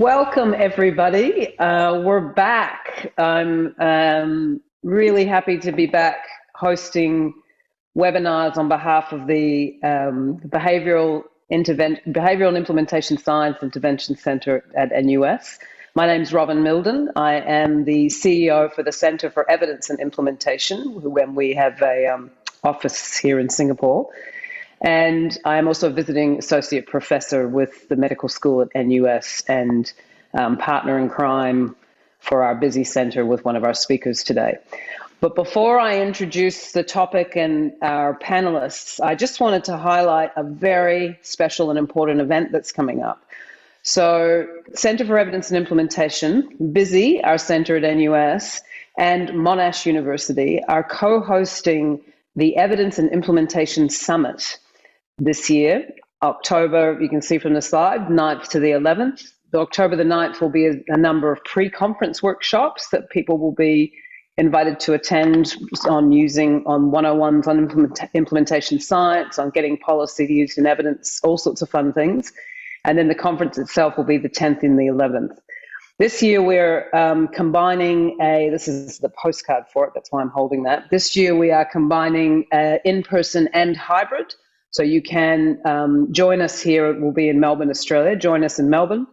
Welcome, everybody. We're back. I'm really happy to be back hosting webinars on behalf of the Behavioural and Implementation Science Intervention Center at NUS. My name is Robyn Mildon. I am the CEO for the Center for Evidence and Implementation, when we have an office here in Singapore. And I am also a visiting associate professor with the medical school at NUS and partner in crime for our BISI center with one of our speakers today. But before I introduce the topic and our panelists, I just wanted to highlight a very special and important event that's coming up. So Center for Evidence and Implementation, BISI, our center at NUS, and Monash University are co-hosting the Evidence and Implementation Summit this year, October, you can see from the slide, 9th to the 11th. October the 9th will be a number of pre-conference workshops that people will be invited to attend on 101s on implementation science, on getting policy used in evidence, all sorts of fun things. And then the conference itself will be the 10th and the 11th. This year we're combining this is the postcard for it, that's why I'm holding that. This year we are combining in-person and hybrid. So you can join us here, it will be in Melbourne, Australia, join us in Melbourne,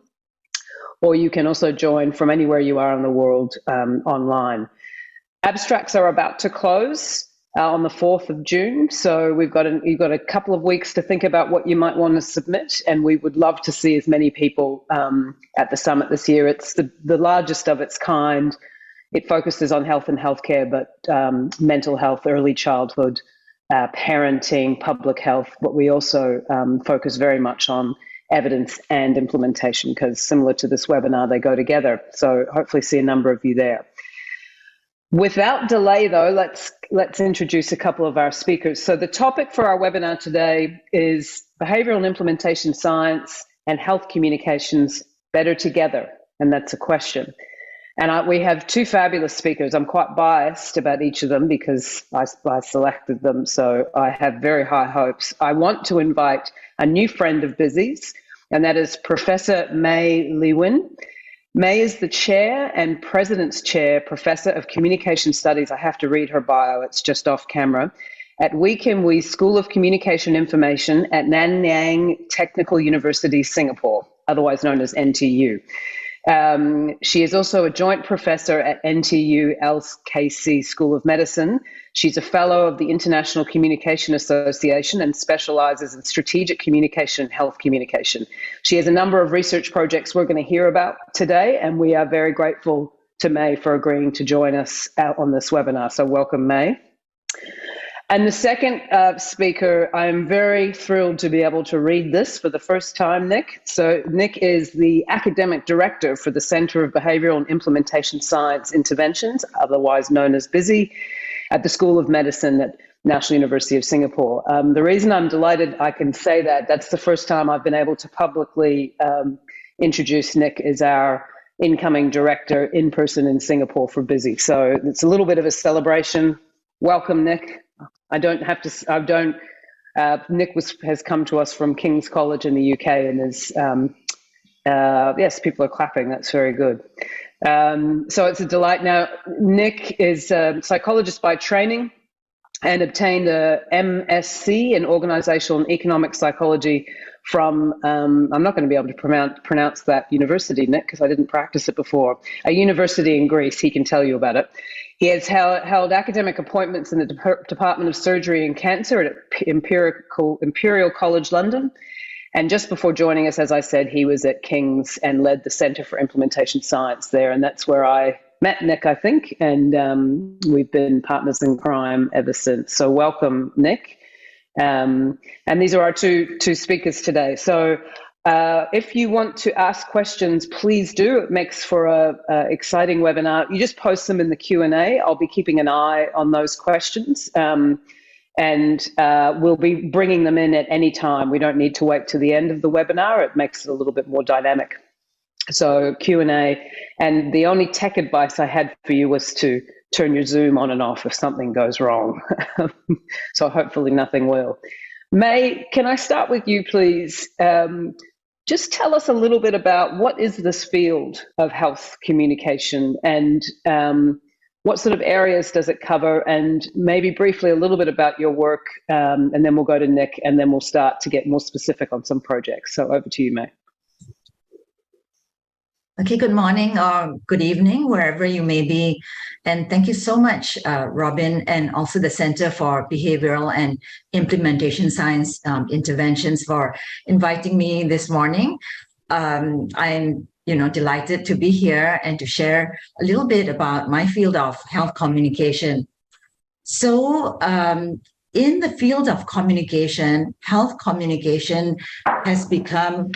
or you can also join from anywhere you are in the world online. Abstracts are about to close on the 4th of June, so you've got a couple of weeks to think about what you might want to submit, and we would love to see as many people at the summit this year. It's the largest of its kind. It focuses on health and healthcare, but mental health, early childhood, parenting, public health, but we also focus very much on evidence and implementation because similar to this webinar, they go together. So hopefully see a number of you there. Without delay though, let's introduce a couple of our speakers. So the topic for our webinar today is Behavioural and Implementation Science and Health Communications Better Together, and that's a question. And we have two fabulous speakers. I'm quite biased about each of them because I selected them, so I have very high hopes. I want to invite a new friend of BISI's, and that is Professor May Lwin. May is the Chair and President's Chair, Professor of Communication Studies. I have to read her bio, it's just off camera, at Wee Kim Wee School of Communication Information at Nanyang Technological University, Singapore, otherwise known as NTU. She is also a joint professor at NTU LKC School of Medicine. She's a fellow of the International Communication Association and specializes in strategic communication and health communication. She has a number of research projects we're going to hear about today, and we are very grateful to May for agreeing to join us out on this webinar. So welcome, May. And the second speaker, I'm very thrilled to be able to read this for the first time, Nick. So Nick is the academic director for the Center of Behavioural and Implementation Science Interventions, otherwise known as BISI, at the School of Medicine at National University of Singapore. The reason I'm delighted I can say that's the first time I've been able to publicly introduce Nick as our incoming director in person in Singapore for BISI. So it's a little bit of a celebration. Welcome, Nick. Nick has come to us from King's College in the UK and is, yes, people are clapping, that's very good. So it's a delight. Now, Nick is a psychologist by training and obtained a MSc in Organizational and Economic Psychology from, I'm not going to be able to pronounce that university, Nick, because I didn't practice it before, a university in Greece. He can tell you about it. He has held academic appointments in the Department of Surgery and Cancer at Imperial College London. And just before joining us, as I said, he was at King's and led the Centre for Implementation Science there. And that's where I met Nick, I think. And we've been partners in crime ever since. So welcome, Nick. And these are our two speakers today. So if you want to ask questions, please do. It makes for a exciting webinar. You just post them in the Q&A. I'll be keeping an eye on those questions. And we'll be bringing them in at any time. We don't need to wait to the end of the webinar. It makes it a little bit more dynamic. So Q&A, and the only tech advice I had for you was to turn your Zoom on and off if something goes wrong. So hopefully nothing will. May, can I start with you, please? Just tell us a little bit about what is this field of health communication, and what sort of areas does it cover, and maybe briefly a little bit about your work, and then we'll go to Nick, and then we'll start to get more specific on some projects. So over to you, May. Okay, good morning or good evening, wherever you may be. And thank you so much, Robyn, and also the Center for Behavioral and Implementation Science Interventions for inviting me this morning. I'm delighted to be here and to share a little bit about my field of health communication. So in the field of communication, health communication has become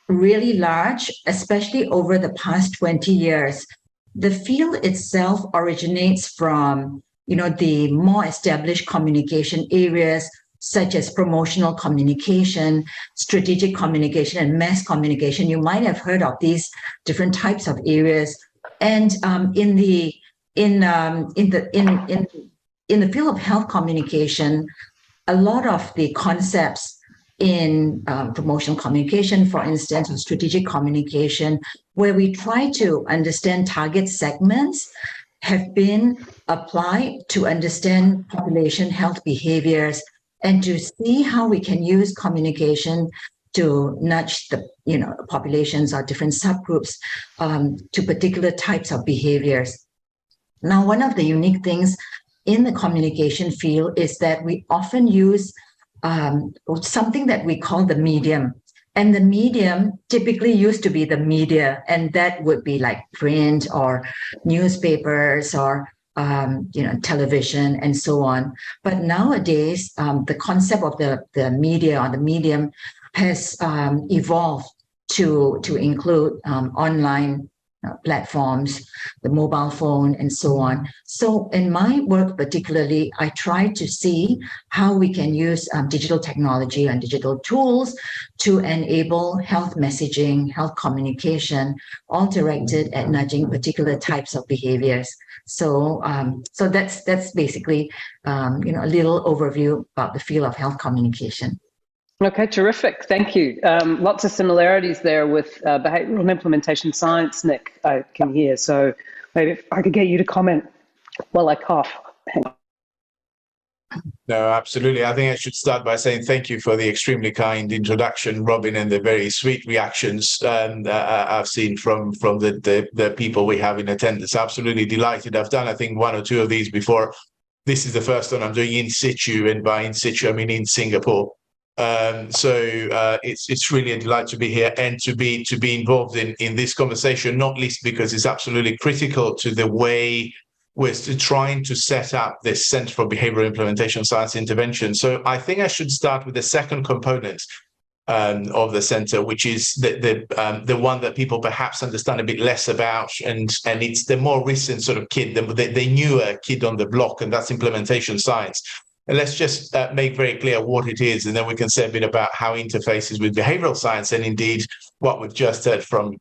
really large, especially over the past 20 years. The field itself originates from, the more established communication areas such as promotional communication, strategic communication, and mass communication. You might have heard of these different types of areas. And in the field of health communication, a lot of the concepts in promotional communication, for instance, or strategic communication, where we try to understand target segments, have been applied to understand population health behaviors and to see how we can use communication to nudge the populations or different subgroups to particular types of behaviors. Now, one of the unique things in the communication field is that we often use something that we call the medium. And the medium typically used to be the media, and that would be like print or newspapers or television and so on. But nowadays, the concept of the media or the medium has evolved to include online platforms, the mobile phone, and so on. So in my work particularly, I try to see how we can use digital technology and digital tools to enable health messaging, health communication, all directed at nudging particular types of behaviors. So that's basically a little overview about the field of health communication. Okay, terrific. Thank you. Lots of similarities there with behavioural and implementation science, Nick, I can hear. So maybe if I could get you to comment while I cough. Hang on. No, absolutely. I think I should start by saying thank you for the extremely kind introduction, Robyn, and the very sweet reactions I've seen from the people we have in attendance. Absolutely delighted. I've done, I think, one or two of these before. This is the first one I'm doing in situ, and by in situ, I mean in Singapore. It's really a delight to be here and to be involved in this conversation, not least because it's absolutely critical to the way we're trying to set up this Center for Behavioural Implementation Science intervention. So I think I should start with the second component of the center, which is the one that people perhaps understand a bit less about, and it's the more recent sort of kid, the newer kid on the block, and that's implementation science. And let's just make very clear what it is, and then we can say a bit about how it interfaces with behavioral science and indeed what we've just heard from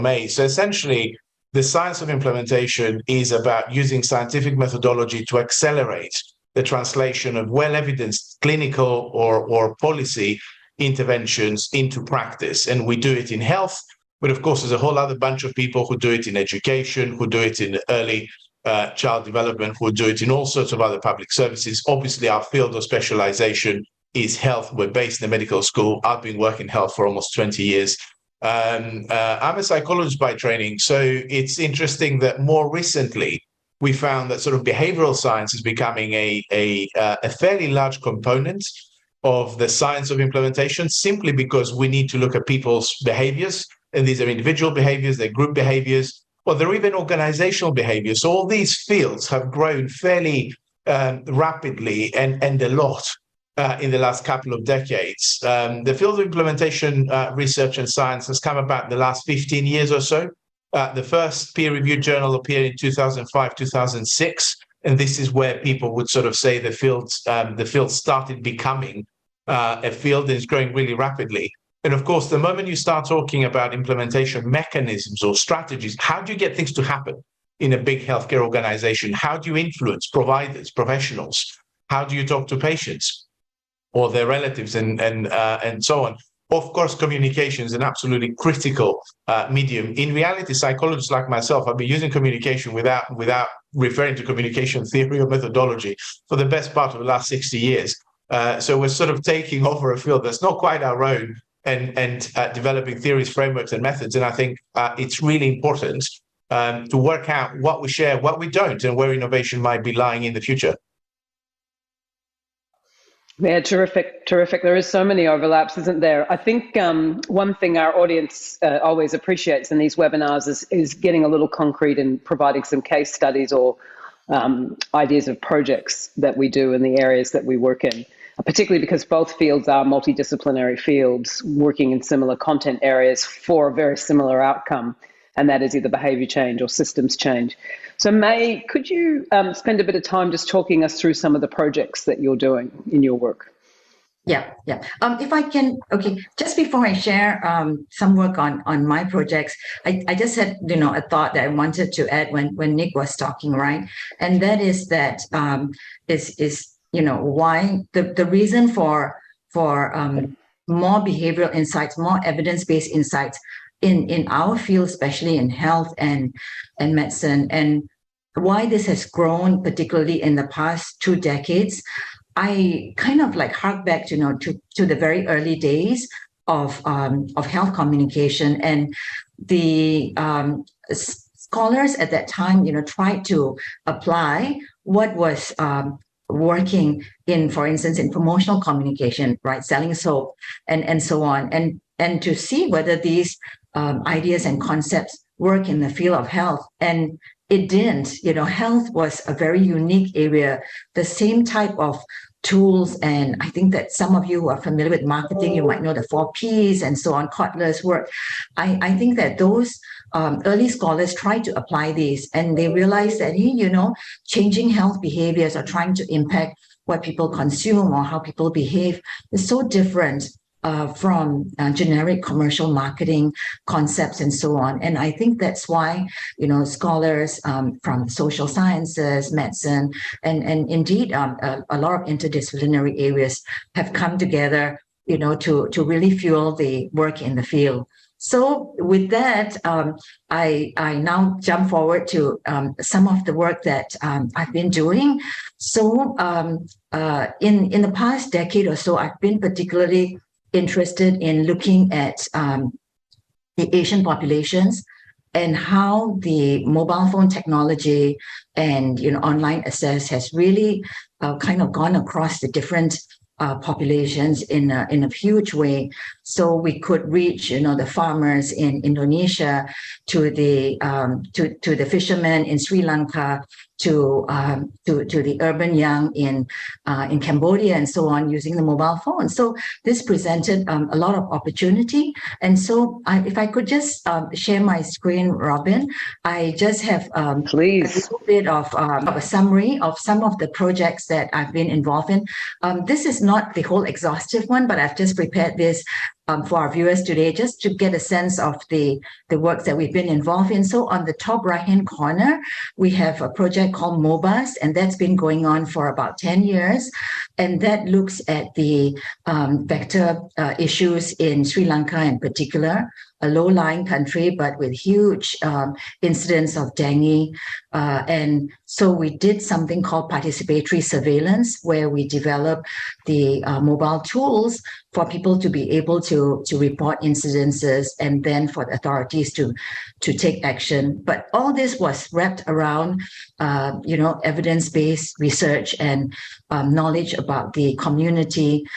May. So essentially, the science of implementation is about using scientific methodology to accelerate the translation of well-evidenced clinical or policy interventions into practice. And we do it in health, but of course, there's a whole other bunch of people who do it in education, who do it in early child development, who do it in all sorts of other public services. Obviously, our field of specialization is health. We're based in a medical school. I've been working in health for almost 20 years. I'm a psychologist by training, so it's interesting that more recently, we found that sort of behavioral science is becoming a fairly large component of the science of implementation, simply because we need to look at people's behaviors. And these are individual behaviors, they're group behaviors, or they're even organizational behaviors. So all these fields have grown fairly rapidly and a lot in the last couple of decades. The field of implementation research and science has come about in the last 15 years or so. The first peer-reviewed journal appeared in 2005, 2006, and this is where people would sort of say the field started becoming a field that is growing really rapidly. And of course, the moment you start talking about implementation mechanisms or strategies, how do you get things to happen in a big healthcare organization? How do you influence providers, professionals? How do you talk to patients or their relatives and so on? Of course, communication is an absolutely critical medium. In reality, psychologists like myself have been using communication without referring to communication theory or methodology for the best part of the last 60 years. So we're sort of taking over a field that's not quite our own and developing theories, frameworks, and methods. And I think it's really important to work out what we share, what we don't, and where innovation might be lying in the future. Yeah, terrific. There is so many overlaps, isn't there? I think one thing our audience always appreciates in these webinars is getting a little concrete and providing some case studies or ideas of projects that we do in the areas that we work in, particularly because both fields are multidisciplinary fields working in similar content areas for a very similar outcome, and that is either behavior change or systems change. So May, could you spend a bit of time just talking us through some of the projects that you're doing in your work? Yeah. If I can, okay, just before I share some work on my projects, I just had, a thought that I wanted to add when Nick was talking, right? And that is that why the reason for more behavioral insights, more evidence-based insights in our field, especially in health and medicine, and why this has grown, particularly in the past 2 decades. I kind of like hark back to the very early days of health communication, and the scholars at that time, tried to apply what was working in, for instance, in promotional communication, right, selling soap and so on, and to see whether these ideas and concepts work in the field of health. And it didn't. Health was a very unique area. The same type of tools, and I think that some of you who are familiar with marketing, you might know the 4 Ps and so on, Kotler's work. I think that those early scholars tried to apply these, and they realized that, changing health behaviors or trying to impact what people consume or how people behave is so different from generic commercial marketing concepts and so on. And I think that's why, scholars from social sciences, medicine, and indeed a lot of interdisciplinary areas have come together, to really fuel the work in the field. So with that, I now jump forward to some of the work that I've been doing. So in the past decade or so, I've been particularly interested in looking at the Asian populations and how the mobile phone technology and online access has really kind of gone across the different populations in a huge way. So we could reach the farmers in Indonesia, to the fishermen in Sri Lanka, to the urban young in Cambodia and so on, using the mobile phone. So this presented a lot of opportunity. And so if I could just share my screen, Robyn, I just have Please. A little bit of a summary of some of the projects that I've been involved in. This is not the whole exhaustive one, but I've just prepared this for our viewers today, just to get a sense of the work that we've been involved in. So on the top right-hand corner, we have a project called MOBAS, and that's been going on for about 10 years. And that looks at the vector issues in Sri Lanka in particular. a low-lying country, but with huge incidence of dengue. And so we did something called participatory surveillance, where we developed the mobile tools for people to be able to report incidences, and then for the authorities to take action. But all this was wrapped around, evidence-based research and knowledge about the community's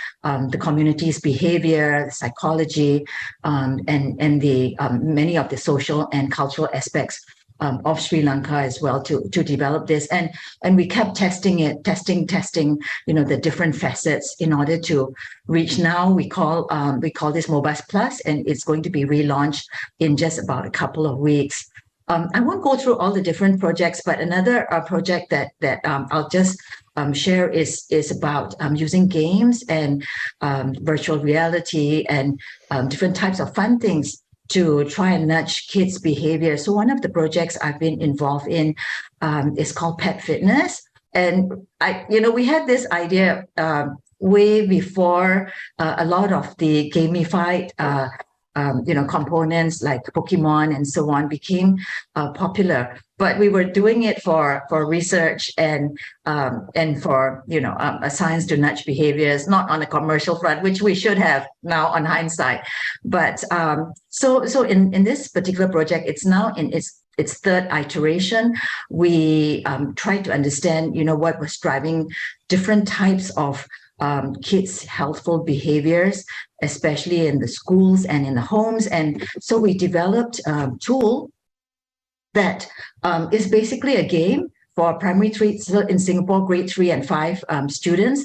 behavior, psychology, and the many of the social and cultural aspects of Sri Lanka as well to develop this. And we kept testing, the different facets in order to reach. Now we call this Mobus Plus, and it's going to be relaunched in just about a couple of weeks. I won't go through all the different projects, but another project that I'll just share is about using games and virtual reality and different types of fun things to try and nudge kids' behavior. So one of the projects I've been involved in is called Pet Fitness. And we had this idea way before a lot of the gamified components like Pokemon and so on became popular. But we were doing it for research and for a science to nudge behaviors, not on a commercial front, which we should have now on hindsight. But so in this particular project, it's now in its third iteration. We tried to understand what was driving different types of kids' healthful behaviors, especially in the schools and in the homes. And so we developed a tool that is basically a game for primary 3. So in Singapore, grade 3 and 5 students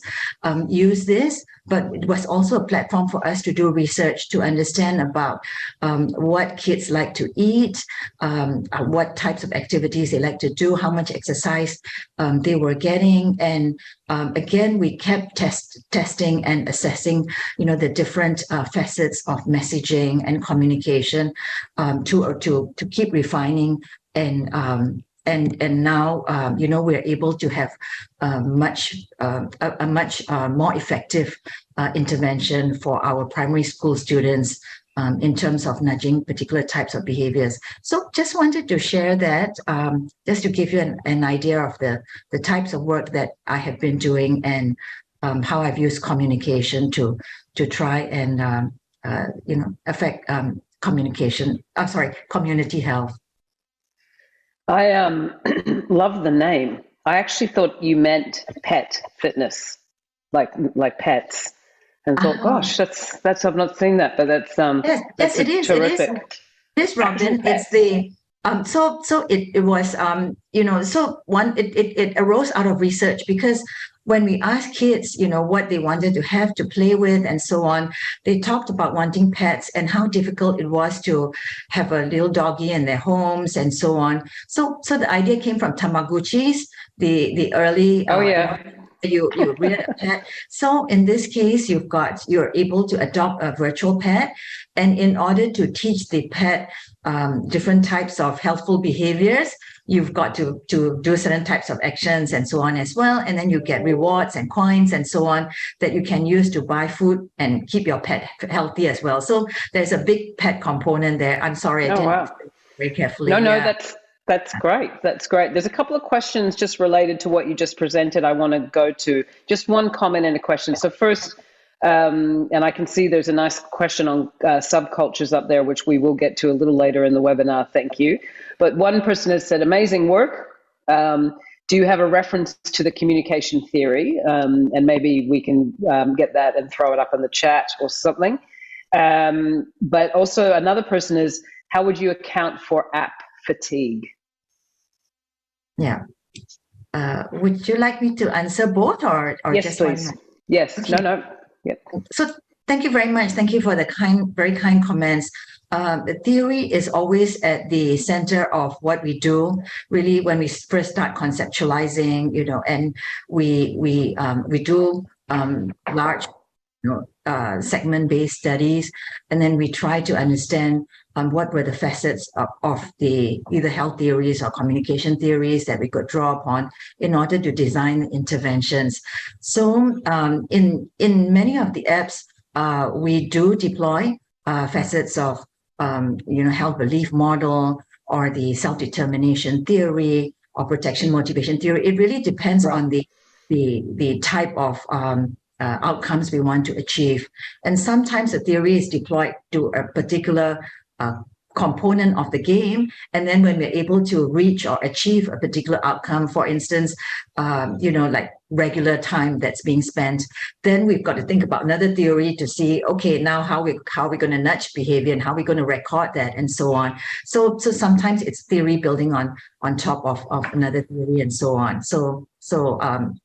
use this, but it was also a platform for us to do research to understand about what kids like to eat, what types of activities they like to do, how much exercise they were getting. And again, we kept testing and assessing, the different facets of messaging and communication to keep refining. And now, we're able to have a much more effective intervention for our primary school students in terms of nudging particular types of behaviors. So just wanted to share that, just to give you an idea of the types of work that I have been doing and how I've used communication to try and, affect community health. I love the name. I actually thought you meant pet fitness, like pets, and thought, gosh, that's I've not seen that, but that's yes, it is terrific. It is, Robyn. It's the so it was it arose out of research, because when we asked kids, what they wanted to have to play with and so on, they talked about wanting pets and how difficult it was to have a little doggy in their homes and so on. So the idea came from Tamagotchis, the early. Oh yeah. You rear a pet. So in this case, you're able to adopt a virtual pet, and in order to teach the pet different types of healthful behaviors, you've got to do certain types of actions and so on as well. And then you get rewards and coins and so on that you can use to buy food and keep your pet healthy as well. So there's a big pet component there. I'm sorry, I didn't very carefully. No, that's great. That's great. There's a couple of questions just related to what you just presented. I want to go to just one comment and a question. So first, and I can see there's a nice question on subcultures up there, which we will get to a little later in the webinar. Thank you. But one person has said, amazing work. Do you have a reference to the communication theory? And maybe we can get that and throw it up in the chat or something. But also another person is, how would you account for app fatigue? Yeah. Would you like me to answer both or yes, just please. one? Yes. Okay. No. Yep. So thank you very much. Thank you for the very kind comments. The theory is always at the center of what we do. Really, when we first start conceptualizing, and we do large, segment-based studies, and then we try to understand what were the facets of the either health theories or communication theories that we could draw upon in order to design interventions. So in many of the apps, we do deploy facets of health belief model or the self-determination theory or protection motivation theory. It really depends on the type of outcomes we want to achieve. And sometimes the theory is deployed to a particular component of the game, and then when we're able to reach or achieve a particular outcome, for instance, like regular time that's being spent, then we've got to think about another theory to see, okay, now how we're going to nudge behavior and how we're going to record that and so on. So sometimes it's theory building on top of another theory and so on. So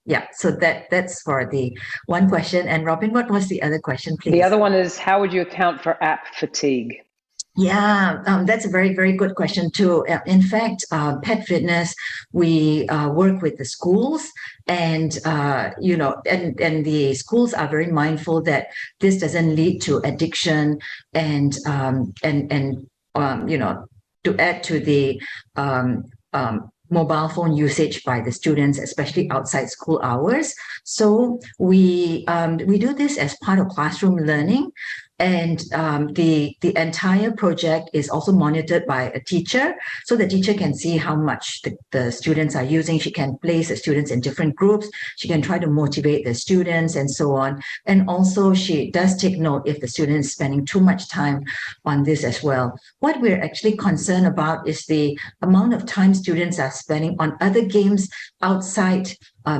that's for the one question. And Robyn, what was the other question, please? The other one is, how would you account for app fatigue? Yeah, that's a very, very good question too. In fact, Pet Fitness, we work with the schools, and and the schools are very mindful that this doesn't lead to addiction, and to add to the mobile phone usage by the students, especially outside school hours. So we do this as part of classroom learning. And the entire project is also monitored by a teacher. So the teacher can see how much the students are using. She can place the students in different groups. She can try to motivate the students and so on. And also she does take note if the student is spending too much time on this as well. What we're actually concerned about is the amount of time students are spending on other games outside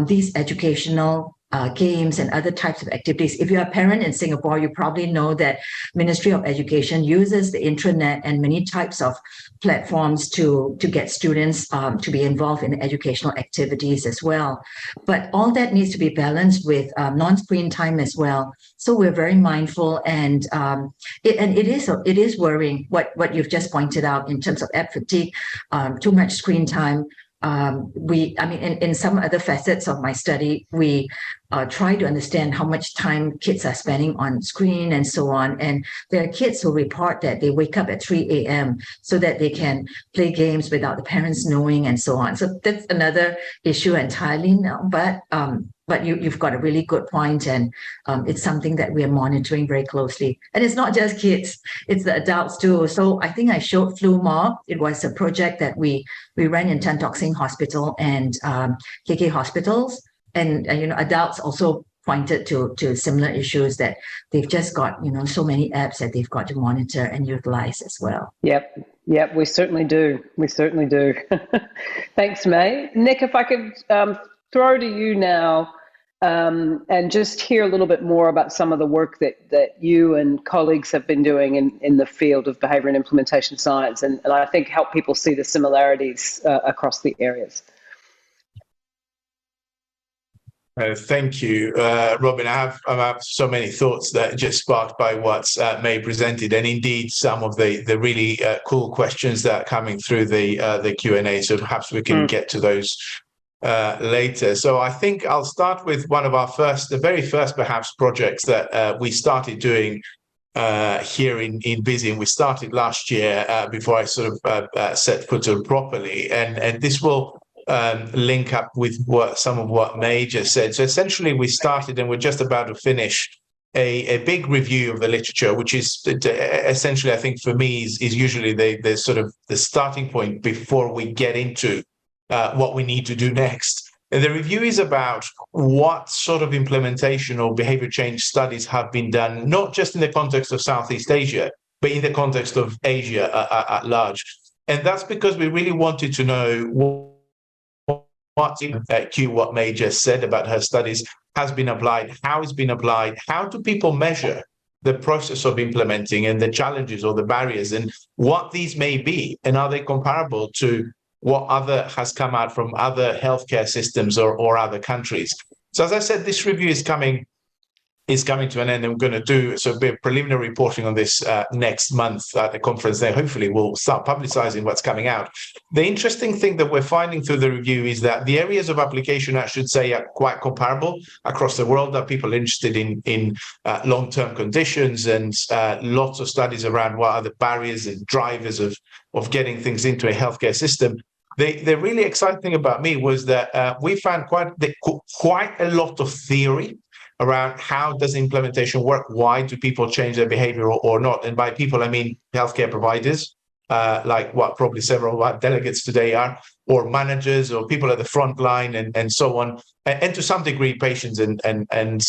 these educational games and other types of activities. If you're a parent in Singapore, you probably know that Ministry of Education uses the intranet and many types of platforms to get students to be involved in educational activities as well. But all that needs to be balanced with non-screen time as well. So we're very mindful, and it is worrying what you've just pointed out in terms of app fatigue, too much screen time. In some other facets of my study, we try to understand how much time kids are spending on screen and so on. And there are kids who report that they wake up at 3 a.m. so that they can play games without the parents knowing and so on. So that's another issue entirely now. But you've got a really good point, and it's something that we are monitoring very closely. And it's not just kids, it's the adults too. So I think I showed Flu Mob. It was a project that we ran in Tan Tock Seng Hospital and KK hospitals. And adults also pointed to similar issues, that they've just got so many apps that they've got to monitor and utilize as well. Yep, we certainly do. Thanks, May. Nick, if I could throw to you now and just hear a little bit more about some of the work that you and colleagues have been doing in the field of behavior and implementation science, and I think help people see the similarities across the areas. Thank you, Robyn. I have so many thoughts that just sparked by what May presented, and indeed some of the really cool questions that are coming through the Q&A. So perhaps we can get to those later. So I think I'll start with one of our the very first perhaps projects that we started doing here in BISI, and we started last year before I sort of set foot on properly, and this will link up with some of what May just said. So essentially we started, and we're just about to finish a big review of the literature, which is essentially, I think for me, is usually the sort of the starting point before we get into what we need to do next. And the review is about what sort of implementation or behavior change studies have been done, not just in the context of Southeast Asia, but in the context of Asia at large. And that's because we really wanted to know what May just said about her studies has been applied, how it's been applied, how do people measure the process of implementing and the challenges or the barriers, and what these may be, and are they comparable to what has come out from other healthcare systems or other countries. So as I said, this review is coming to an end, and we're going to do a bit of preliminary reporting on this next month at the conference there. Hopefully we'll start publicizing what's coming out. The interesting thing that we're finding through the review is that the areas of application, I should say, are quite comparable across the world. That people are interested in long-term conditions, and lots of studies around what are the barriers and drivers of getting things into a healthcare system. The really exciting thing about me was that we found quite a lot of theory around how does implementation work? Why do people change their behavior or not? And by people, I mean healthcare providers, like what probably several of our delegates today are, or managers or people at the front line and so on, and to some degree patients and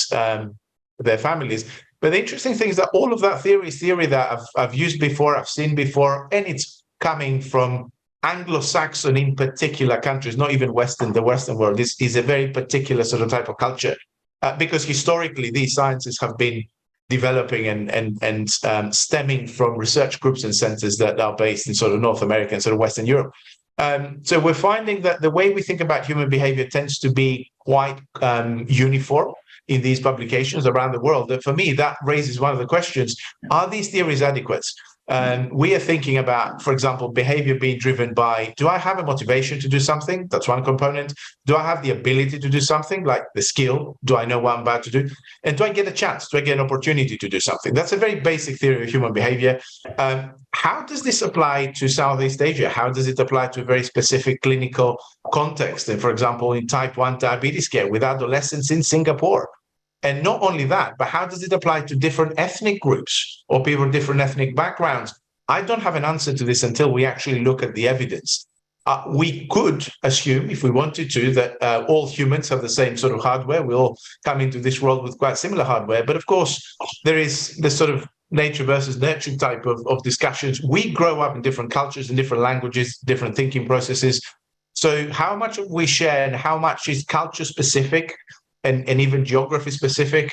their families. But the interesting thing is that all of that theory is theory that I've used before, I've seen before, and it's coming from Anglo-Saxon in particular countries, not even Western. The Western world is a very particular sort of type of culture, because historically these sciences have been developing and stemming from research groups and centers that are based in sort of North America and sort of Western Europe. So we're finding that the way we think about human behavior tends to be quite uniform in these publications around the world. And for me, that raises one of the questions: are these theories adequate? We are thinking about, for example, behavior being driven by, do I have a motivation to do something? That's one component. Do I have the ability to do something, like the skill? Do I know what I'm about to do? And do I get a chance? Do I get an opportunity to do something? That's a very basic theory of human behavior. How does this apply to Southeast Asia? How does it apply to a very specific clinical context? And for example, in type 1 diabetes care with adolescents in Singapore. And not only that, but how does it apply to different ethnic groups or people with different ethnic backgrounds? I don't have an answer to this until we actually look at the evidence. We could assume, if we wanted to, that all humans have the same sort of hardware. We all come into this world with quite similar hardware. But of course, there is this sort of nature versus nurture type of discussions. We grow up in different cultures and different languages, different thinking processes. So how much we share and how much is culture specific and even geography specific?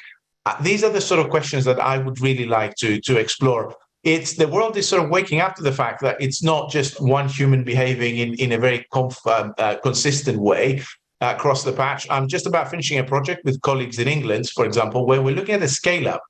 These are the sort of questions that I would really like to explore. The world is sort of waking up to the fact that it's not just one human behaving in a very consistent way across the patch. I'm just about finishing a project with colleagues in England, for example, where we're looking at the scale up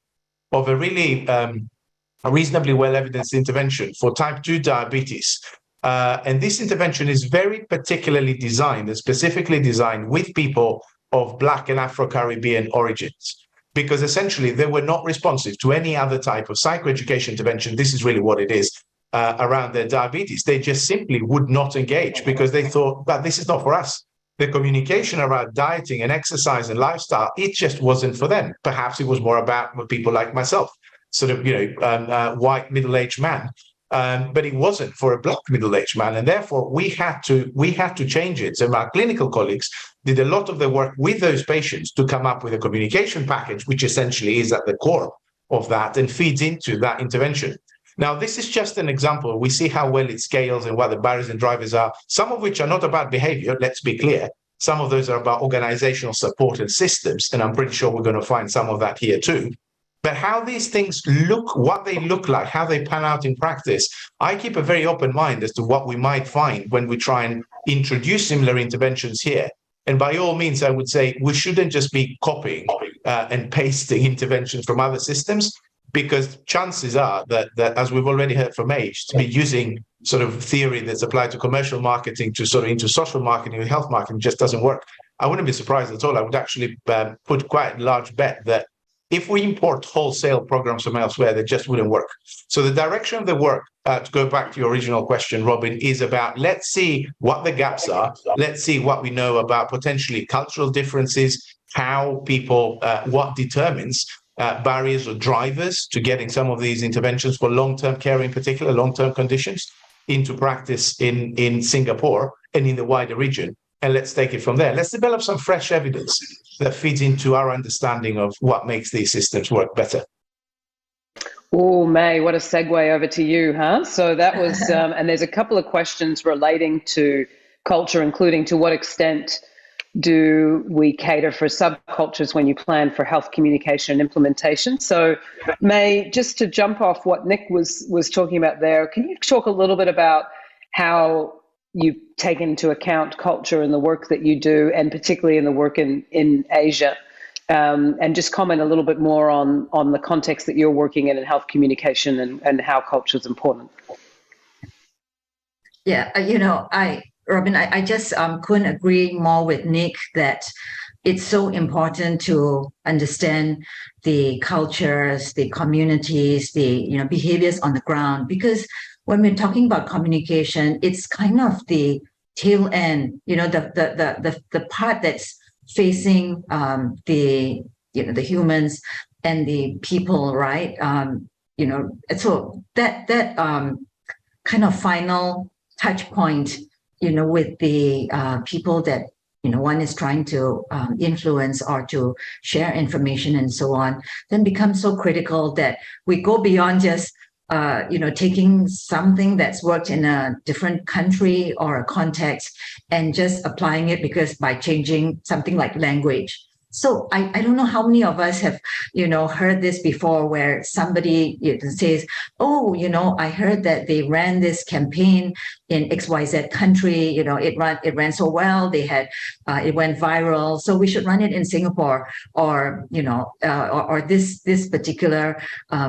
of a really a reasonably well-evidenced intervention for type 2 diabetes. And this intervention is very particularly designed and specifically designed with people of Black and Afro-Caribbean origins, because essentially they were not responsive to any other type of psychoeducation intervention. This is really what it is around their diabetes. They just simply would not engage because they thought that this is not for us. The communication around dieting and exercise and lifestyle, it just wasn't for them. Perhaps it was more about people like myself, sort of, white middle-aged man. But it wasn't for a Black middle-aged man, and therefore we had to change it. So my clinical colleagues did a lot of the work with those patients to come up with a communication package, which essentially is at the core of that and feeds into that intervention. Now, this is just an example. We see how well it scales and what the barriers and drivers are, some of which are not about behavior, let's be clear. Some of those are about organizational support and systems, and I'm pretty sure we're going to find some of that here too. But how these things look, what they look like, how they pan out in practice, I keep a very open mind as to what we might find when we try and introduce similar interventions here. And by all means, I would say we shouldn't just be copying and pasting interventions from other systems, because chances are that as we've already heard from Age, to be using sort of theory that's applied to commercial marketing to sort of into social marketing and health marketing just doesn't work. I wouldn't be surprised at all. I would actually put quite a large bet that if we import wholesale programs from elsewhere, they just wouldn't work. So the direction of the work, to go back to your original question, Robyn, is about let's see what the gaps are. Let's see what we know about potentially cultural differences, how people, what determines barriers or drivers to getting some of these interventions for long-term care, in particular, long-term conditions, into practice in Singapore and in the wider region. And let's take it from there. Let's develop some fresh evidence that feeds into our understanding of what makes these systems work better. Oh, May, what a segue over to you, huh? So that was, and there's a couple of questions relating to culture, including to what extent do we cater for subcultures when you plan for health communication and implementation? So, May, just to jump off what Nick was talking about there, can you talk a little bit about how you take into account culture in the work that you do, and particularly in the work in Asia, and just comment a little bit more on the context that you're working in health communication and how culture is important? Yeah, Robyn, I just couldn't agree more with Nick that it's so important to understand the cultures, the communities, the behaviors on the ground, because when we're talking about communication, it's kind of the tail end, the part that's facing the the humans and the people, right? So that kind of final touch point, with the people that one is trying to influence or to share information and so on, then becomes so critical that we go beyond just taking something that's worked in a different country or a context and just applying it because by changing something like language. So I don't know how many of us have, heard this before where somebody says, oh, I heard that they ran this campaign in XYZ country, it ran so well, they had, it went viral, so we should run it in Singapore, or, or this particular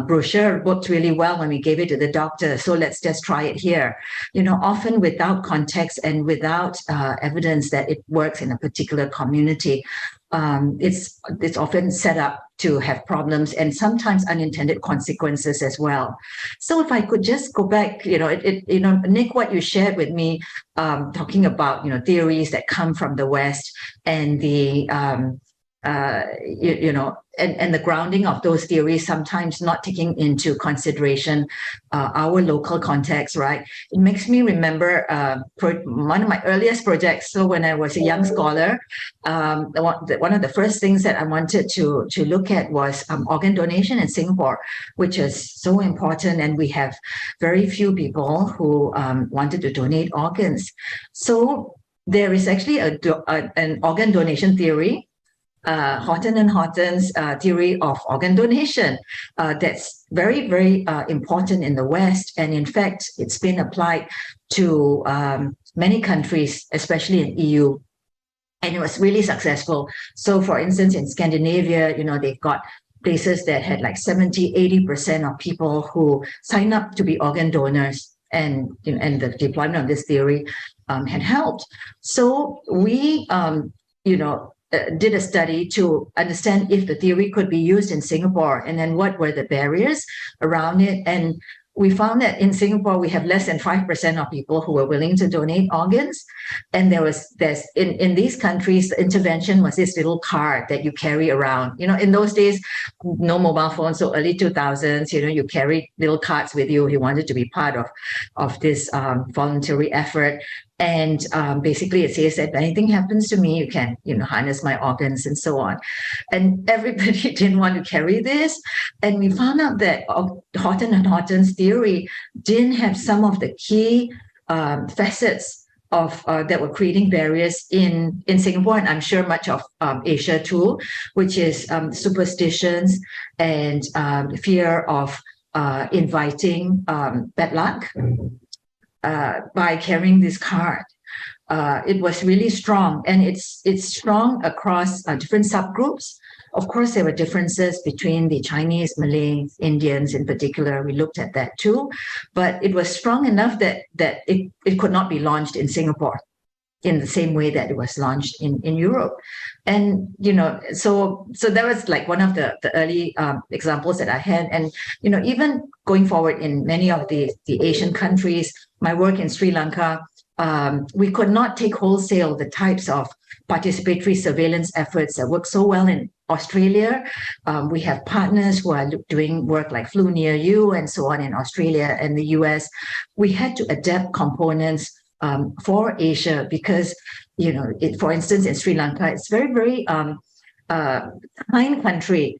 brochure worked really well when we gave it to the doctor, so let's just try it here. Often without context and without evidence that it works in a particular community. It's often set up to have problems and sometimes unintended consequences as well. So if I could just go back, Nick, what you shared with me, talking about theories that come from the West and the and the grounding of those theories, sometimes not taking into consideration our local context, right? It makes me remember one of my earliest projects. So when I was a young scholar, one of the first things that I wanted to look at was organ donation in Singapore, which is so important. And we have very few people who wanted to donate organs. So there is actually an organ donation theory, Horton and Horton's theory of organ donation, that's very, very important in the West. And in fact, it's been applied to many countries, especially in EU. And it was really successful. So for instance, in Scandinavia, they've got places that had like 70, 80% of people who sign up to be organ donors. And the deployment of this theory had helped. So we, did a study to understand if the theory could be used in Singapore, and then what were the barriers around it. And we found that in Singapore, we have less than 5% of people who were willing to donate organs. And in these countries, the intervention was this little card that you carry around. In those days, no mobile phones, so early 2000s, you carry little cards with you. You wanted to be part of this voluntary effort. And basically it says that if anything happens to me, you can, harness my organs and so on. And everybody didn't want to carry this. And we found out that Horton and Horton's theory didn't have some of the key facets of that were creating barriers in Singapore, and I'm sure much of Asia too, which is superstitions and fear of inviting bad luck. By carrying this card. It was really strong, and it's strong across different subgroups. Of course, there were differences between the Chinese, Malays, Indians in particular. We looked at that too, but it was strong enough that it could not be launched in Singapore in the same way that it was launched in Europe. And, so that was like one of the early examples that I had. And, even going forward in many of the Asian countries, my work in Sri Lanka, we could not take wholesale the types of participatory surveillance efforts that work so well in Australia. We have partners who are doing work like Flu Near You and so on in Australia and the US. We had to adapt components for Asia because, for instance, in Sri Lanka, it's very, very kind country.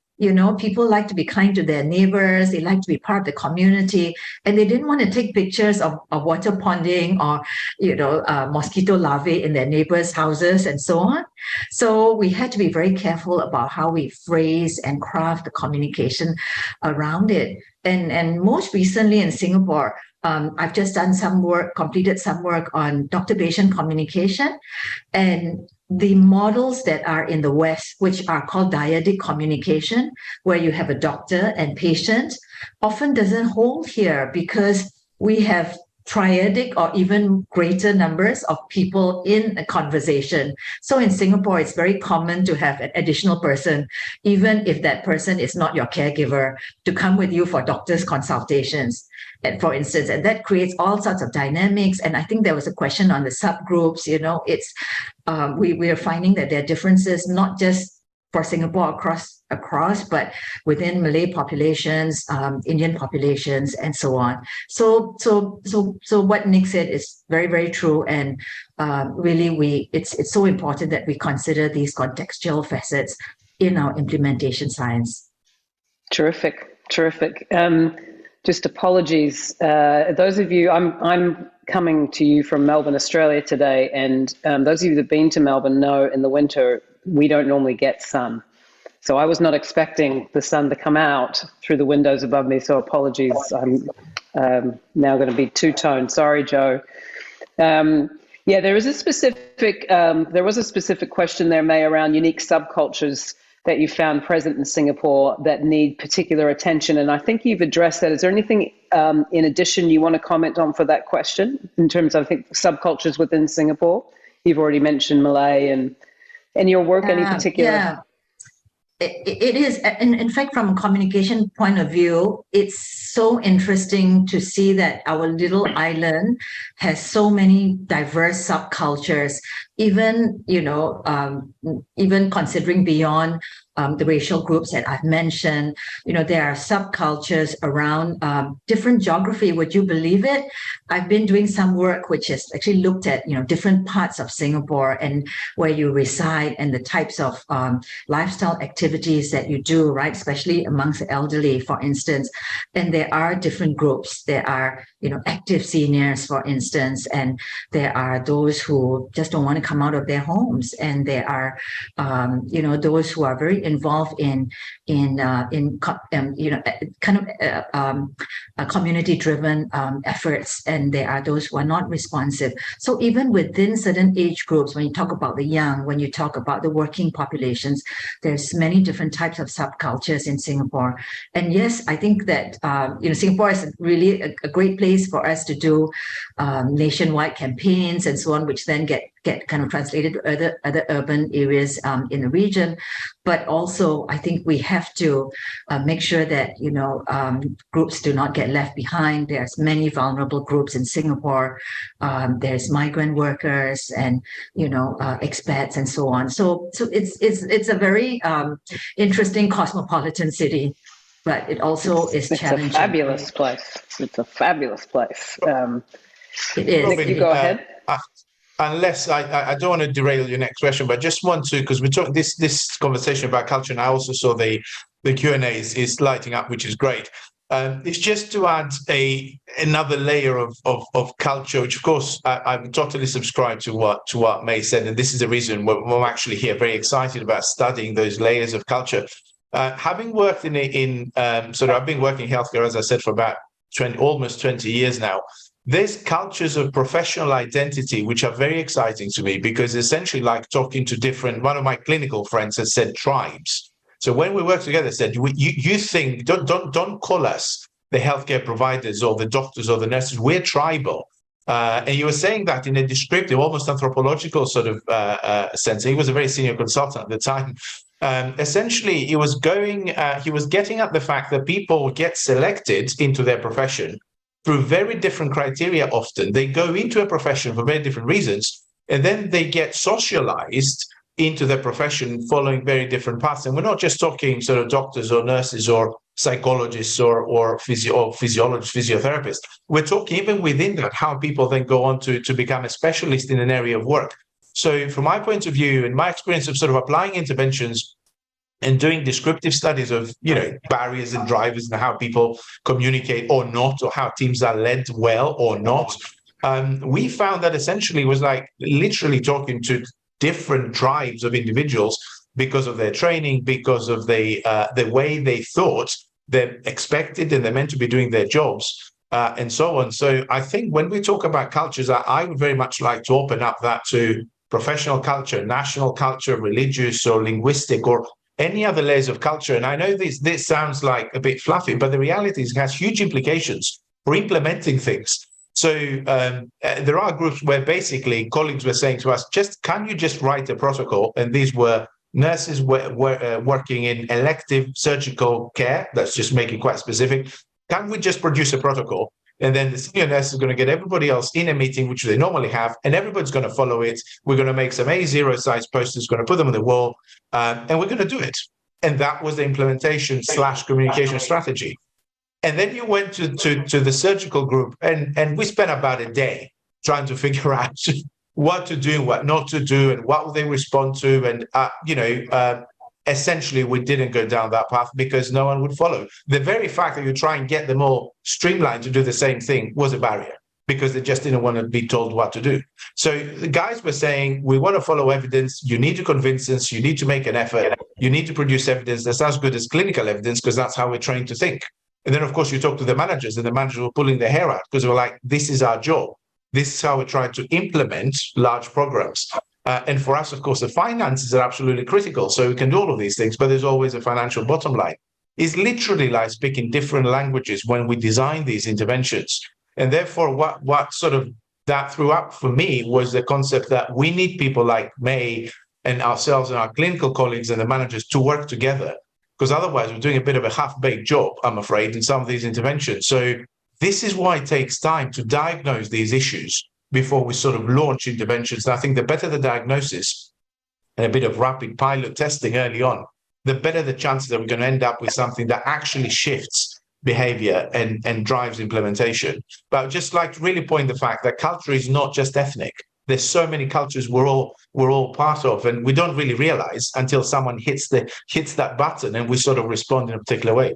People like to be kind to their neighbors. They like to be part of the community, and they didn't want to take pictures of water ponding or, mosquito larvae in their neighbors' houses and so on. So we had to be very careful about how we phrase and craft the communication around it. And most recently in Singapore, I've just done completed some work on doctor-patient communication, and the models that are in the West, which are called dyadic communication, where you have a doctor and patient, often doesn't hold here because we have triadic or even greater numbers of people in a conversation. So in Singapore, it's very common to have an additional person, even if that person is not your caregiver, to come with you for doctor's consultations. And for instance, and that creates all sorts of dynamics. And I think there was a question on the subgroups, we are finding that there are differences, not just for Singapore across, but within Malay populations, Indian populations, and so on. So what Nick said is very, very true, and really, it's so important that we consider these contextual facets in our implementation science. Terrific. Just apologies, those of you. I'm coming to you from Melbourne, Australia today, and those of you that've been to Melbourne know in the winter we don't normally get sun. So I was not expecting the sun to come out through the windows above me, so apologies. I'm now going to be two-tone. Sorry, Joe. Yeah, there was a specific question there, May, around unique subcultures that you found present in Singapore that need particular attention, and I think you've addressed that. Is there anything in addition you want to comment on for that question in terms of, I think, subcultures within Singapore? You've already mentioned Malay and your work, any particular? Yeah. It is, in fact, from a communication point of view, it's so interesting to see that our little island has so many diverse subcultures, even, even considering beyond the racial groups that I've mentioned. There are subcultures around different geography. Would you believe it? I've been doing some work which has actually looked at, different parts of Singapore and where you reside and the types of lifestyle activities that you do, right? Especially amongst the elderly, for instance. And there are different groups. There are, active seniors, for instance, and there are those who just don't want to come out of their homes. And there are, those who are very involved in community-driven efforts, and there are those who are not responsive. So even within certain age groups, when you talk about the young, when you talk about the working populations, there's many different types of subcultures in Singapore. And yes, I think that Singapore is really a great place for us to do nationwide campaigns and so on, which then get kind of translated to other urban areas in the region. But also, I think we have to make sure that, groups do not get left behind. There's many vulnerable groups in Singapore. There's migrant workers and, expats and so on. So it's a very interesting cosmopolitan city, but it also is challenging. It's a fabulous place. It's a fabulous place. It is. Nick, you go ahead. Unless I don't want to derail your next question, but I just want to, because we're talking this conversation about culture, and I also saw the Q&A is lighting up, which is great. It's just to add another layer of culture, which of course I totally subscribe to what May said, and this is the reason we're actually here, very excited about studying those layers of culture. Having worked I've been working in healthcare, as I said, for about almost 20 years now. There's cultures of professional identity which are very exciting to me, because essentially, like talking to one of my clinical friends has said tribes. So when we work together, said you think don't call us the healthcare providers or the doctors or the nurses. We're tribal, and you were saying that in a descriptive, almost anthropological sort of sense. He was a very senior consultant at the time. Essentially, he was getting at the fact that people get selected into their profession through very different criteria. Often they go into a profession for very different reasons, and then they get socialized into their profession following very different paths. And we're not just talking sort of doctors or nurses or psychologists or physiologists, physiotherapists. We're talking even within that, how people then go on to become a specialist in an area of work. So from my point of view and my experience of sort of applying interventions and doing descriptive studies of, barriers and drivers and how people communicate or not, or how teams are led well or not, we found that essentially it was like literally talking to different tribes of individuals because of their training, because of the way they thought they're expected and they're meant to be doing their jobs, and so on. So I think when we talk about cultures, I would very much like to open up that to professional culture, national culture, religious or linguistic, or any other layers of culture. And I know this sounds like a bit fluffy, but the reality is it has huge implications for implementing things. So there are groups where basically colleagues were saying to us, can you just write a protocol? And these were nurses working in elective surgical care. Let's just make it quite specific. Can we just produce a protocol? And then the senior nurse is going to get everybody else in a meeting, which they normally have, and everybody's going to follow it. We're going to make some A0 size posters, going to put them on the wall, and we're going to do it. And that was the implementation / communication strategy. And then you went to the surgical group, and we spent about a day trying to figure out what to do, what not to do, and what will they respond to. And, essentially, we didn't go down that path because no one would follow. The very fact that you try and get them all streamlined to do the same thing was a barrier because they just didn't want to be told what to do. So the guys were saying, we want to follow evidence. You need to convince us. You need to make an effort. You need to produce evidence that's as good as clinical evidence because that's how we're trained to think. And then, of course, you talk to the managers, and the managers were pulling their hair out because they were like, this is our job. This is how we try to implement large programs. And for us, of course, the finances are absolutely critical. So we can do all of these things, but there's always a financial bottom line. It's literally like speaking different languages when we design these interventions. And therefore, what sort of that threw up for me was the concept that we need people like May and ourselves and our clinical colleagues and the managers to work together, because otherwise we're doing a bit of a half-baked job, I'm afraid, in some of these interventions. So this is why it takes time to diagnose these issues before we sort of launch interventions. And I think the better the diagnosis and a bit of rapid pilot testing early on, the better the chances that we're going to end up with something that actually shifts behavior and drives implementation. But I'd just like to really point the fact that culture is not just ethnic. There's so many cultures we're all part of, and we don't really realize until someone hits that button and we sort of respond in a particular way.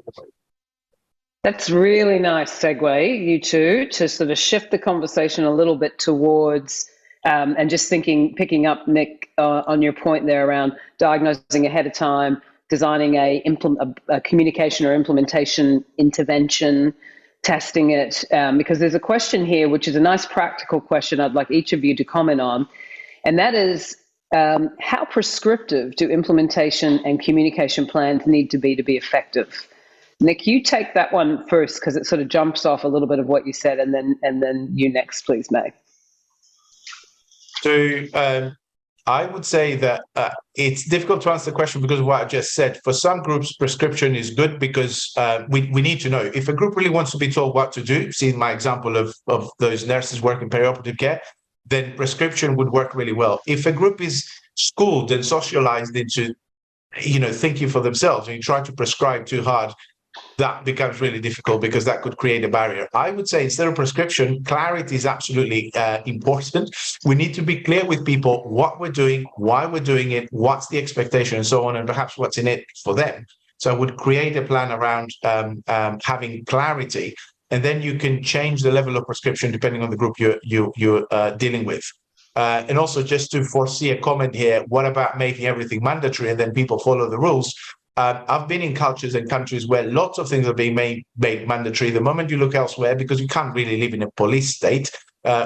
That's really nice segue, you two, to sort of shift the conversation a little bit towards, and just picking up, Nick, on your point there around diagnosing ahead of time, designing a communication or implementation intervention, testing it, because there's a question here, which is a nice practical question I'd like each of you to comment on, and that is, how prescriptive do implementation and communication plans need to be effective? Nick, you take that one first because it sort of jumps off a little bit of what you said, and then you next, please, May. So I would say that it's difficult to answer the question because of what I just said. For some groups, prescription is good because we need to know. If a group really wants to be told what to do, see my example of those nurses working perioperative care, then prescription would work really well. If a group is schooled and socialized into, thinking for themselves, and you try to prescribe too hard, that becomes really difficult because that could create a barrier. I would say instead of prescription, clarity is absolutely important. We need to be clear with people what we're doing, why we're doing it, what's the expectation, and so on, and perhaps what's in it for them. So I would create a plan around having clarity, and then you can change the level of prescription depending on the group you're dealing with. And also, just to foresee a comment here, what about making everything mandatory and then people follow the rules? I've been in cultures and countries where lots of things are being made mandatory. The moment you look elsewhere, because you can't really live in a police state,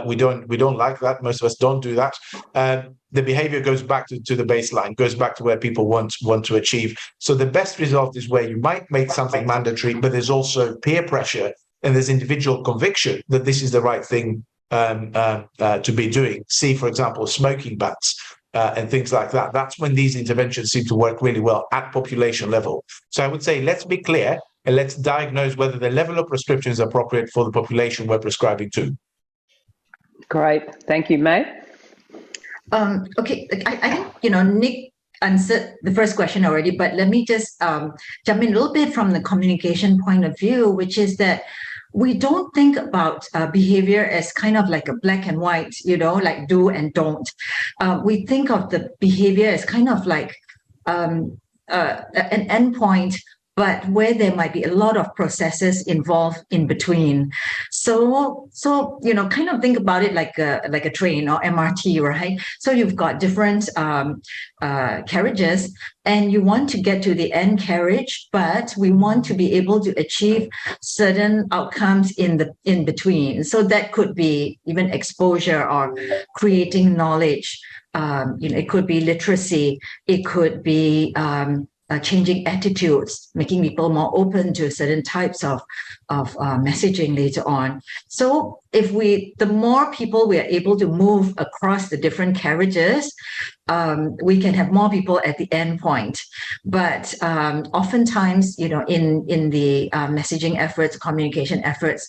we don't like that. Most of us don't do that. The behavior goes back to the baseline, goes back to where people want to achieve. So the best result is where you might make something mandatory, but there's also peer pressure and there's individual conviction that this is the right thing to be doing. See, for example, smoking bans. And things like that. That's when these interventions seem to work really well at population level. So I would say, let's be clear and let's diagnose whether the level of prescription is appropriate for the population we're prescribing to. Great. Thank you, May. Okay, I think, Nick answered the first question already, but let me just jump in a little bit from the communication point of view, which is that we don't think about behavior as kind of like a black and white, like do and don't. We think of the behavior as kind of like an endpoint, but where there might be a lot of processes involved in between. So kind of think about it like a train or MRT, right? So you've got different carriages, and you want to get to the end carriage, but we want to be able to achieve certain outcomes in between. So that could be even exposure or creating knowledge. It could be literacy. It could be changing attitudes, making people more open to certain types of messaging later on. So the more people we are able to move across the different carriages, we can have more people at the end point. But oftentimes, in the messaging efforts, communication efforts,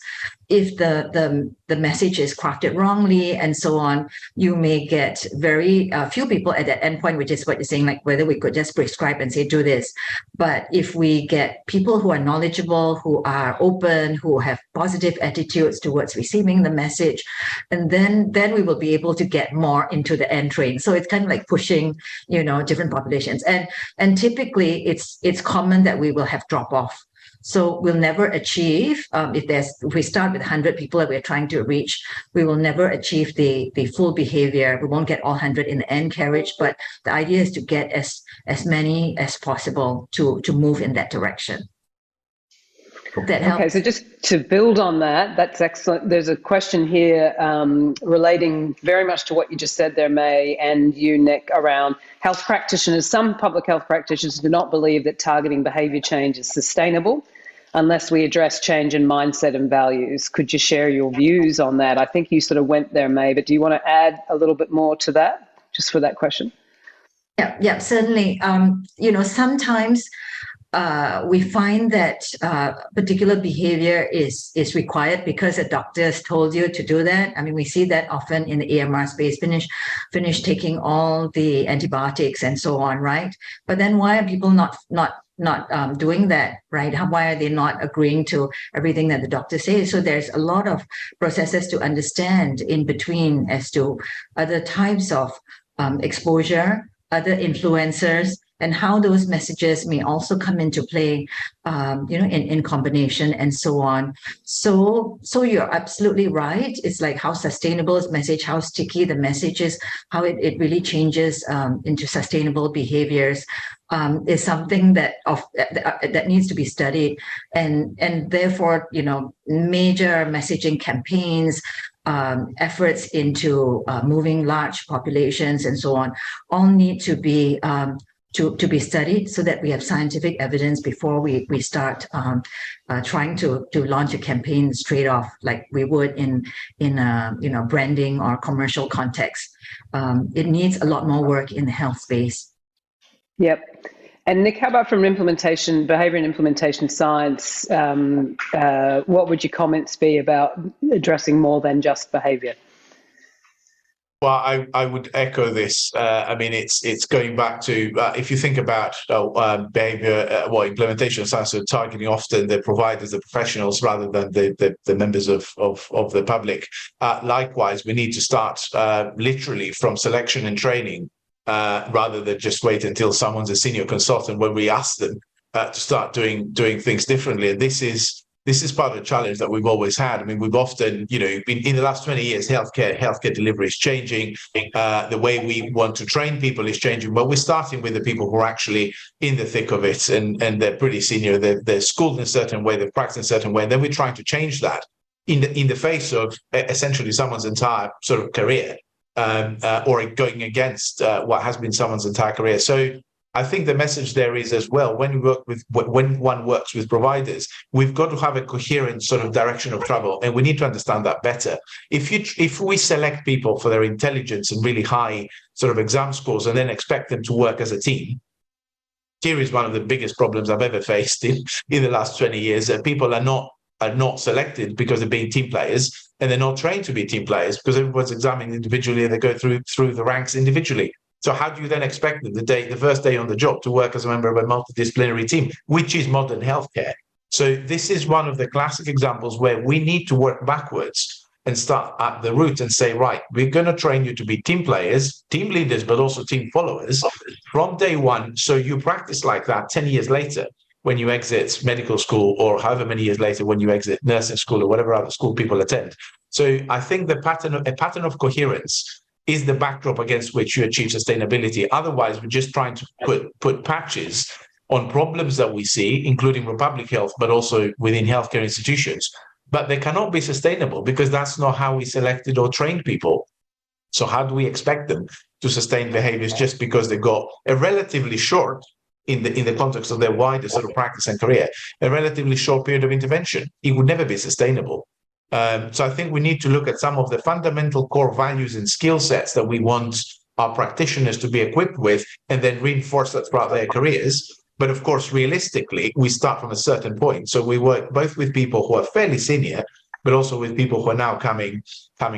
if the message is crafted wrongly and so on, you may get very few people at that end point, which is what you're saying, like whether we could just prescribe and say, do this. But if we get people who are knowledgeable, who are open, who have positive attitudes towards receiving the message, and then we will be able to get more into the end train. So it's kind of like pushing, different populations. And typically it's common that we will have drop off. So we'll never achieve, if we start with 100 people that we're trying to reach, we will never achieve the full behavior. We won't get all 100 in the end carriage, but the idea is to get as many as possible to move in that direction. That helps. Okay, so just to build on that, that's excellent. There's a question here relating very much to what you just said there, May, and you, Nick, around health practitioners. Some public health practitioners do not believe that targeting behaviour change is sustainable unless we address change in mindset and values. Could you share your views on that? I think you sort of went there, May, but do you want to add a little bit more to that, just for that question? Yeah, certainly. Sometimes we find that particular behavior is required because a doctor has told you to do that. I mean, we see that often in the AMR space, finish taking all the antibiotics and so on, right? But then why are people not doing that, right? Why are they not agreeing to everything that the doctor says? So there's a lot of processes to understand in between as to other types of exposure, other influencers, and how those messages may also come into play, in combination and so on. So you're absolutely right. It's like how sustainable is message, how sticky the message is, how it really changes into sustainable behaviors is something that needs to be studied, and therefore, major messaging campaigns, efforts into moving large populations and so on, all need to be studied so that we have scientific evidence before we start trying to launch a campaign straight off like we would in a branding or commercial context. It needs a lot more work in the health space. Yep. And Nick, how about from behavior and implementation science? What would your comments be about addressing more than just behavior? Well, I would echo this. I mean, it's going back to if you think about behavior, implementation science are targeting often the providers, the professionals, rather than the members of the public. Likewise, we need to start literally from selection and training, rather than just wait until someone's a senior consultant when we ask them to start doing things differently. And this is part of the challenge that we've always had. I mean, we've often, been in the last 20 years, healthcare delivery is changing. The way we want to train people is changing. But we're starting with the people who are actually in the thick of it, and they're pretty senior. They're schooled in a certain way, they're practiced in a certain way. And then we're trying to change that in the face of essentially someone's entire sort of career, or going against what has been someone's entire career. So I think the message there is as well, when one works with providers, we've got to have a coherent sort of direction of travel, and we need to understand that better. If we select people for their intelligence and really high sort of exam scores and then expect them to work as a team, here is one of the biggest problems I've ever faced in the last 20 years, that people are not selected because they're being team players, and they're not trained to be team players because everyone's examined individually and they go through the ranks individually. So how do you then expect them the first day on the job to work as a member of a multidisciplinary team, which is modern healthcare? So this is one of the classic examples where we need to work backwards and start at the root and say, right, we're going to train you to be team players, team leaders, but also team followers from day one. So you practice like that 10 years later when you exit medical school, or however many years later when you exit nursing school or whatever other school people attend. So I think a pattern of coherence is the backdrop against which you achieve sustainability. Otherwise, we're just trying to put patches on problems that we see, including public health, but also within healthcare institutions. But they cannot be sustainable because that's not how we selected or trained people. So how do we expect them to sustain behaviors just because they got a relatively short, in the context of their wider sort of practice and career, a relatively short period of intervention? It would never be sustainable. So I think we need to look at some of the fundamental core values and skill sets that we want our practitioners to be equipped with, and then reinforce that throughout their careers. But of course, realistically, we start from a certain point. So we work both with people who are fairly senior, but also with people who are now coming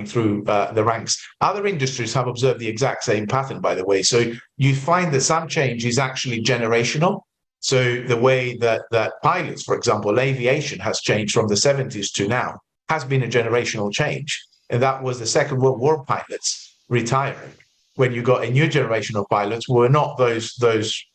through the ranks. Other industries have observed the exact same pattern, by the way. So you find that some change is actually generational. So the way that pilots, for example, aviation has changed from the 70s to now has been a generational change. And that was the Second World War pilots retiring. When you got a new generation of pilots who were not those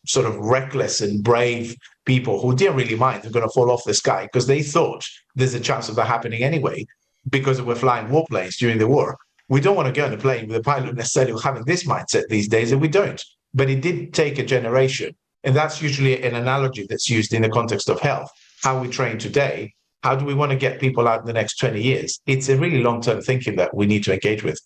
sort of reckless and brave people who didn't really mind they're going to fall off the sky, because they thought there's a chance of that happening anyway, because we're flying warplanes during the war. We don't want to go on a plane with a pilot necessarily having this mindset these days, and we don't. But it did take a generation. And that's usually an analogy that's used in the context of health. How we train today, how do we want to get people out in the next 20 years? It's a really long-term thinking that we need to engage with.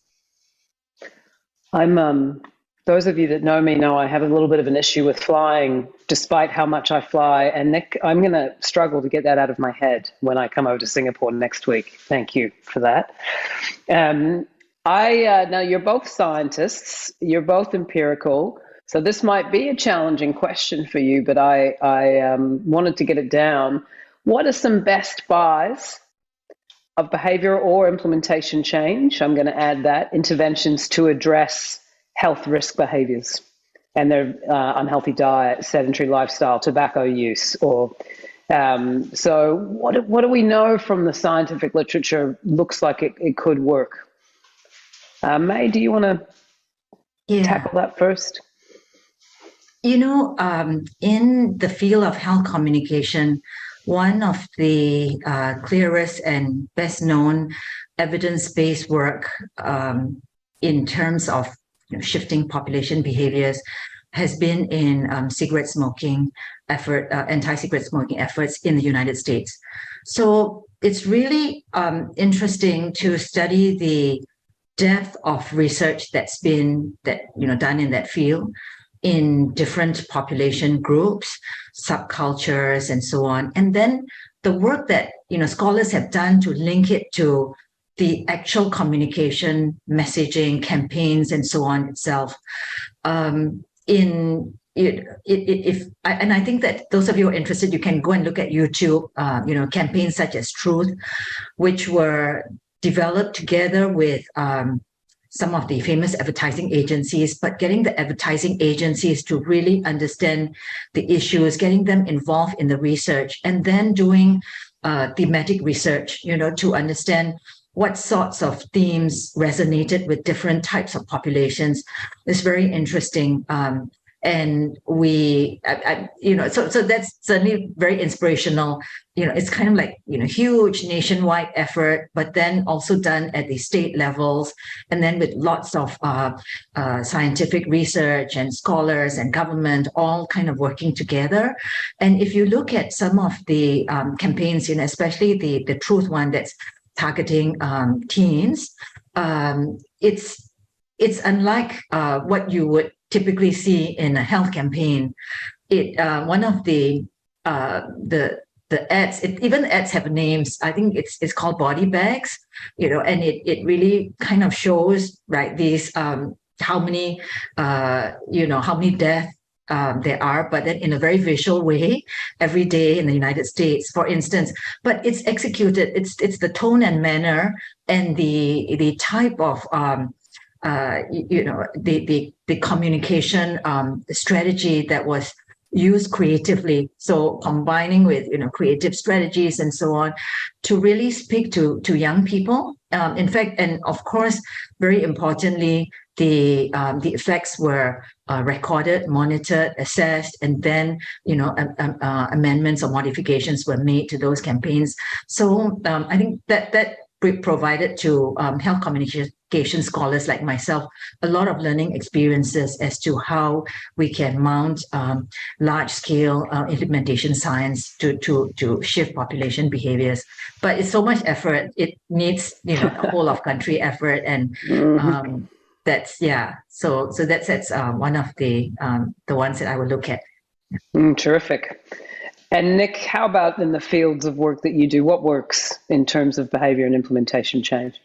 Those of you that know me know I have a little bit of an issue with flying, despite how much I fly. And Nick, I'm going to struggle to get that out of my head when I come over to Singapore next week. Thank you for that. Now you're both scientists, you're both empirical. So this might be a challenging question for you, but I wanted to get it down. What are some best buys of behavioral or implementation change? I'm going to add that, interventions to address health risk behaviors and their unhealthy diet, sedentary lifestyle, tobacco use, or so what do we know from the scientific literature looks like it could work? May, do you want to tackle that first? In the field of health communication, one of the clearest and best known evidence-based work in terms of shifting population behaviors has been in cigarette smoking anti-cigarette smoking efforts in the United States. So it's really interesting to study the depth of research that's been done in that field in different population groups, subcultures, and so on. And then the work that scholars have done to link it to the actual communication, messaging, campaigns, and so on itself. And I think that those of you who are interested, you can go and look at YouTube. Campaigns such as Truth, which were developed together with some of the famous advertising agencies, but getting the advertising agencies to really understand the issues, getting them involved in the research, and then doing thematic research, to understand what sorts of themes resonated with different types of populations is very interesting. And so that's certainly very inspirational. It's kind of like, huge nationwide effort, but then also done at the state levels, and then with lots of scientific research and scholars and government all kind of working together. And if you look at some of the campaigns, especially the Truth one that's targeting teens, it's unlike what you would typically see in a health campaign. One of the ads, even ads have names. I think it's called body bags, and it really kind of shows, right, these how many deaths there are, but then in a very visual way every day in the United States, for instance. But it's executed. It's the tone and manner and the type of the communication strategy that was used creatively. So combining with creative strategies and so on to really speak to young people. In fact, and of course, very importantly, the effects were recorded, monitored, assessed, and then amendments or modifications were made to those campaigns. So I think that provided to health communication scholars like myself a lot of learning experiences as to how we can mount large-scale implementation science to shift population behaviors. But it's so much effort; it needs a whole of country effort, and that's So that's one of the ones that I would look at. Terrific. And Nick, how about in the fields of work that you do? What works in terms of behavior and implementation change?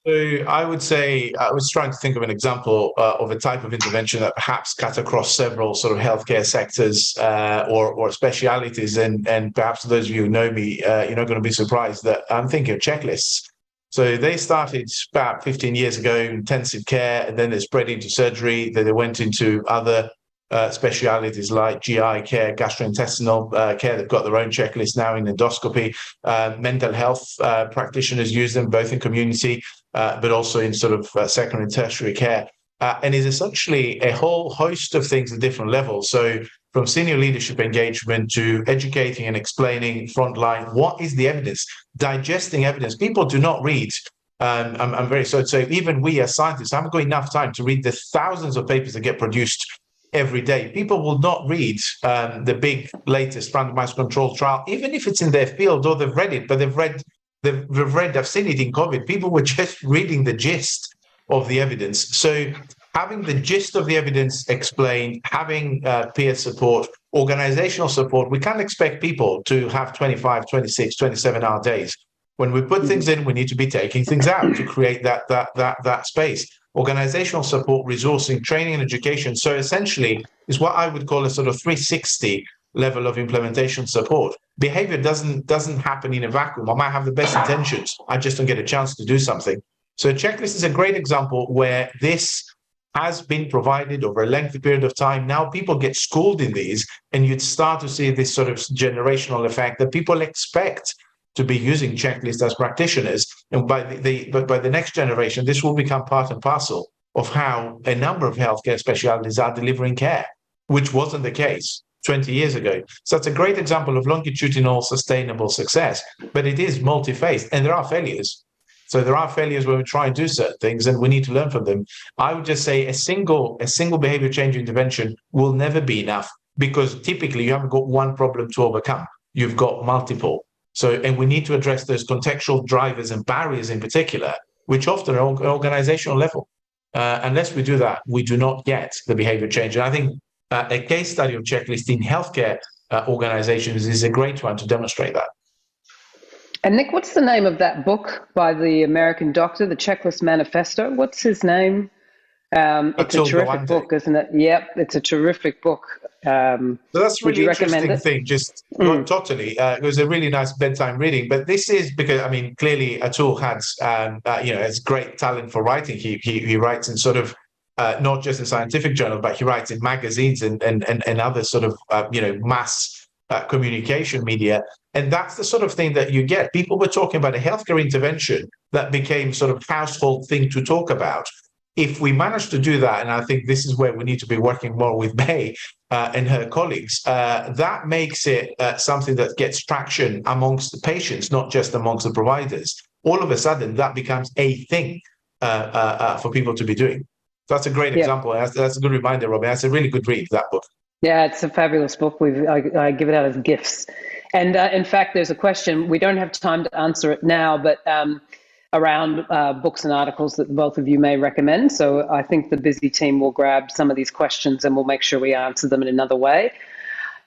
So I would say I was trying to think of an example of a type of intervention that perhaps cut across several sort of healthcare sectors or specialities. And perhaps those of you who know me, you're not going to be surprised that I'm thinking of checklists. So they started about 15 years ago, intensive care, and then they spread into surgery. Then they went into other specialities like GI care, gastrointestinal care. They've got their own checklist now in endoscopy. Mental health practitioners use them both in community, but also in sort of secondary and tertiary care. And is essentially a whole host of things at different levels. So from senior leadership engagement to educating and explaining frontline, what is the evidence? Digesting evidence. People do not read. I'm very sorry to say, even we as scientists haven't got enough time to read the thousands of papers that get produced every day. People will not read the big latest randomized controlled trial, even if it's in their field or they've read it, but I've seen it in COVID. People were just reading the gist of the evidence. So having the gist of the evidence explained, having peer support, organizational support, we can't expect people to have 25, 26, 27-hour days. When we put things in, we need to be taking things out to create that space. Organizational support, resourcing, training, and education. So essentially, is what I would call a sort of 360 level of implementation support. Behavior doesn't happen in a vacuum. I might have the best intentions, I just don't get a chance to do something. So a checklist is a great example where this has been provided over a lengthy period of time. Now people get schooled in these, and you'd start to see this sort of generational effect that people expect to be using checklists as practitioners. And by the next generation, this will become part and parcel of how a number of healthcare specialties are delivering care, which wasn't the case 20 years ago. So that's a great example of longitudinal sustainable success, but it is multi-phased, and there are failures. So there are failures when we try and do certain things, and we need to learn from them. I would just say a single behavior change intervention will never be enough, because typically you haven't got one problem to overcome. You've got multiple. So, and we need to address those contextual drivers and barriers in particular, which often are organizational level. Unless we do that, we do not get the behavior change. And I think a case study of checklist in healthcare organizations is a great one to demonstrate that. And Nick, what's the name of that book by the American doctor, The Checklist Manifesto? What's his name? It's a terrific book, isn't it? Yep, it's a terrific book. So that's really interesting thing. Just totally, it was a really nice bedtime reading. But this is because, I mean, clearly Atul has great talent for writing. He writes in sort of not just in scientific journals, but he writes in magazines and other sort of mass communication media. And that's the sort of thing that you get. People were talking about a healthcare intervention that became sort of household thing to talk about. If we manage to do that, and I think this is where we need to be working more with May and her colleagues, that makes it something that gets traction amongst the patients, not just amongst the providers. All of a sudden, that becomes a thing for people to be doing. So that's a great example. That's a good reminder, Robyn. That's a really good read, that book. Yeah, it's a fabulous book. I give it out as gifts. And in fact, there's a question. We don't have time to answer it now, but around books and articles that both of you may recommend. So I think the BISI team will grab some of these questions and we'll make sure we answer them in another way.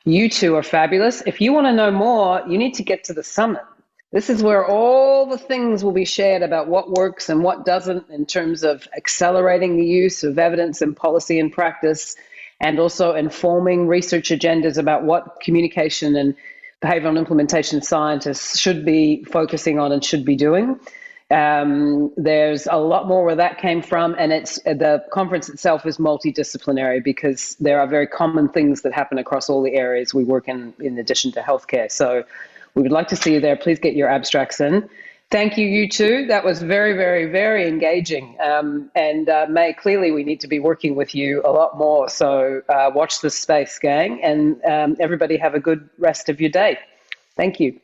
You two are fabulous. If you want to know more, you need to get to the summit. This is where all the things will be shared about what works and what doesn't in terms of accelerating the use of evidence and policy and practice, and also informing research agendas about what communication and behavioral and implementation scientists should be focusing on and should be doing. There's a lot more where that came from, and the conference itself is multidisciplinary because there are very common things that happen across all the areas we work in addition to healthcare. So we would like to see you there. Please get your abstracts in. Thank you, you two. That was very, very, very engaging. And May, clearly we need to be working with you a lot more. So watch this space, gang, and everybody have a good rest of your day. Thank you.